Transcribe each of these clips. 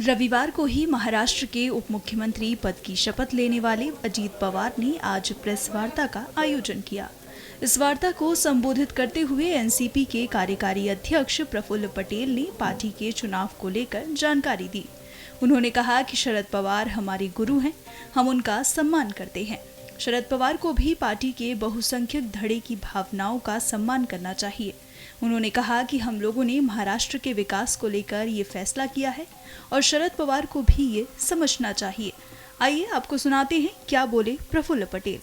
रविवार को ही महाराष्ट्र के उप मुख्यमंत्री पद की शपथ लेने वाले अजीत पवार ने आज प्रेस वार्ता का आयोजन किया। इस वार्ता को संबोधित करते हुए एनसीपी के कार्यकारी अध्यक्ष प्रफुल्ल पटेल ने पार्टी के चुनाव को लेकर जानकारी दी। उन्होंने कहा कि शरद पवार हमारे गुरु हैं, हम उनका सम्मान करते हैं। शरद पवार को भी पार्टी के बहुसंख्यक धड़े की भावनाओं का सम्मान करना चाहिए। उन्होंने कहा कि हम लोगों ने महाराष्ट्र के विकास को लेकर ये फैसला किया है और शरद पवार को भी ये समझना चाहिए। आइए आपको सुनाते हैं क्या बोले प्रफुल्ल पटेल।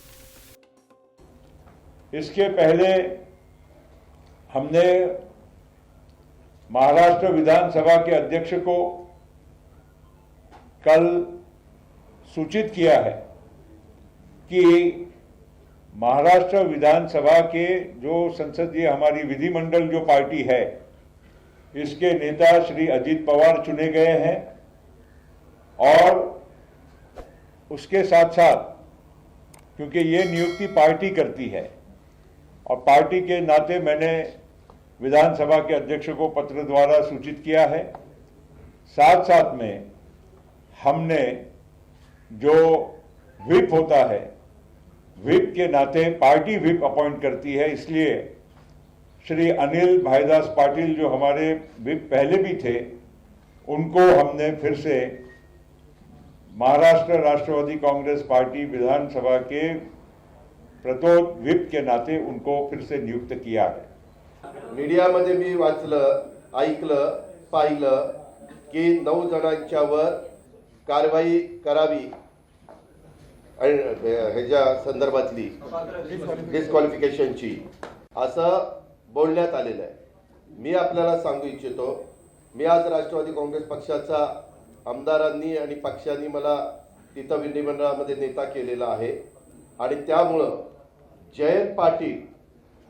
इसके पहले हमने महाराष्ट्र विधानसभा के अध्यक्ष को कल सूचित किया है कि महाराष्ट्र विधानसभा के जो संसदीय हमारी विधिमंडल जो पार्टी है, इसके नेता श्री अजीत पवार चुने गए हैं और उसके साथ साथ क्योंकि ये नियुक्ति पार्टी करती है और पार्टी के नाते मैंने विधानसभा के अध्यक्ष को पत्र द्वारा सूचित किया है। साथ साथ में हमने जो व्हिप होता है, व्हिप के नाते पार्टी व्हिप अपॉइंट करती है, इसलिए श्री अनिल भाईदास पाटिल जो हमारे व्हिप पहले भी थे, उनको हमने फिर से महाराष्ट्र राष्ट्रवादी कांग्रेस पार्टी विधानसभा के प्रतोद व्हिप के नाते उनको फिर से नियुक्त किया है। मीडियामध्ये मी वाचलं, ऐकलं, पाहिलं की 9 जणांच्यावर कारवाई करावी ह्याच्या संदर्भातली डिस्क्वालिफिकेशनची असं बोलण्यात आलेलं आहे। मी आपल्याला सांगू इच्छितो, मी आज राष्ट्रवादी काँग्रेस पक्षाचा आमदारांनी आणि पक्षांनी मला तिथं विधिमंडळामध्ये नेता केलेला आहे आणि त्यामुळे जयंत पाटील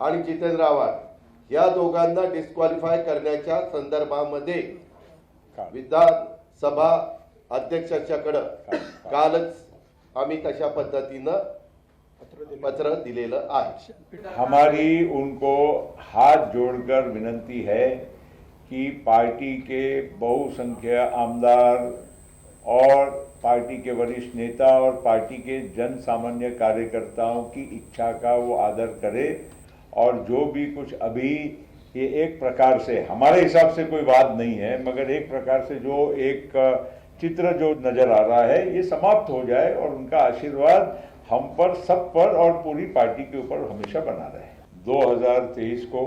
आणि जितेंद्र आव्हाड या दोघांना डिस्क्वालिफाय करण्याच्या संदर्भामध्ये विधानसभा अध्यक्षाच्याकडे कालच आम्ही तशा पद्धतीनं पत्र दिलेलं आहे। हमारी उनको हाथ जोड़कर विनती है कि पार्टी के बहुसंख्यक आमदार और पार्टी के वरिष्ठ नेता और पार्टी के जन सामान्य कार्यकर्ताओं की इच्छा का वो आदर करे और जो भी कुछ अभी ये एक प्रकार से हमारे हिसाब से कोई बात नहीं है, मगर एक प्रकार से जो एक चित्र जो नजर आ रहा है ये समाप्त हो जाए और उनका आशीर्वाद हम पर, सब पर और पूरी पार्टी के ऊपर हमेशा बना रहे। 2023 को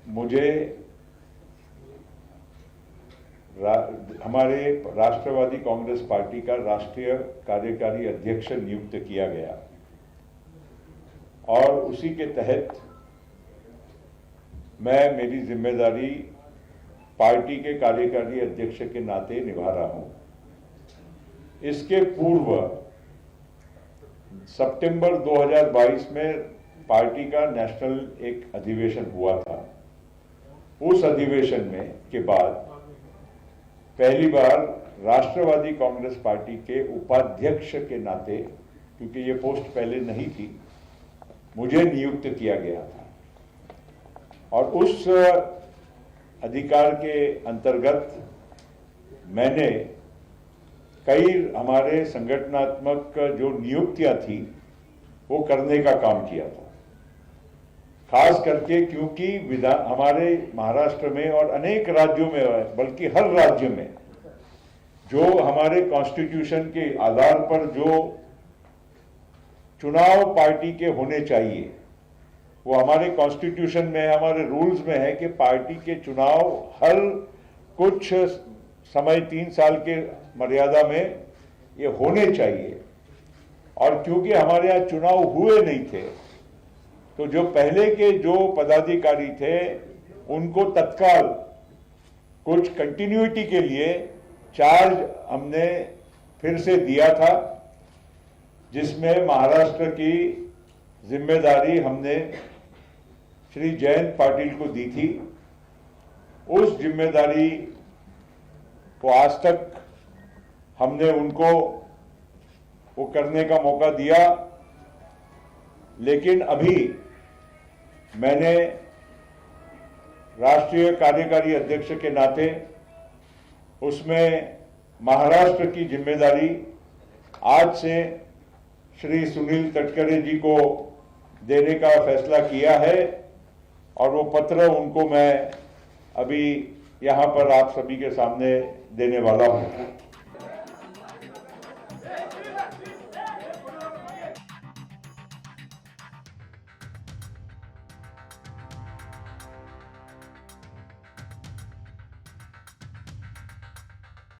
मुझे हमारे राष्ट्रवादी कांग्रेस पार्टी का राष्ट्रीय कार्यकारी अध्यक्ष नियुक्त किया गया और उसी के तहत मैं मेरी जिम्मेदारी पार्टी के कार्यकारी अध्यक्ष के नाते निभा रहा हूं। इसके पूर्व सितंबर 2022 में पार्टी का नेशनल एक अधिवेशन हुआ था। उस अधिवेशन में के बाद पहली बार राष्ट्रवादी कांग्रेस पार्टी के उपाध्यक्ष के नाते, क्योंकि ये पोस्ट पहले नहीं थी, मुझे नियुक्त किया गया था और उस अधिकार के अंतर्गत मैंने कई हमारे संगठनात्मक जो नियुक्तियां थी वो करने का काम किया था। खास करके क्योंकि हमारे महाराष्ट्र में और अनेक राज्यों में, बल्कि हर राज्य में जो हमारे कॉन्स्टिट्यूशन के आधार पर जो चुनाव पार्टी के होने चाहिए, वो हमारे कॉन्स्टिट्यूशन में, हमारे रूल्स में है कि पार्टी के चुनाव हर कुछ समय 3 साल के मर्यादा में ये होने चाहिए। और क्योंकि हमारे यहाँ चुनाव हुए नहीं थे, तो जो पहले के जो पदाधिकारी थे उनको तत्काल कुछ कंटिन्यूटी के लिए चार्ज हमने फिर से दिया था, जिसमें महाराष्ट्र की जिम्मेदारी हमने श्री जयंत पाटिल को दी थी। उस जिम्मेदारी को आज तक हमने उनको वो करने का मौका दिया, लेकिन अभी मैंने राष्ट्रीय कार्यकारी अध्यक्ष के नाते उसमें महाराष्ट्र की जिम्मेदारी आज से श्री सुनील तटकरे जी को देने का फैसला किया है और वो पत्र उनको मैं अभी यहाँ पर आप सभी के सामने देने वाला हूँ।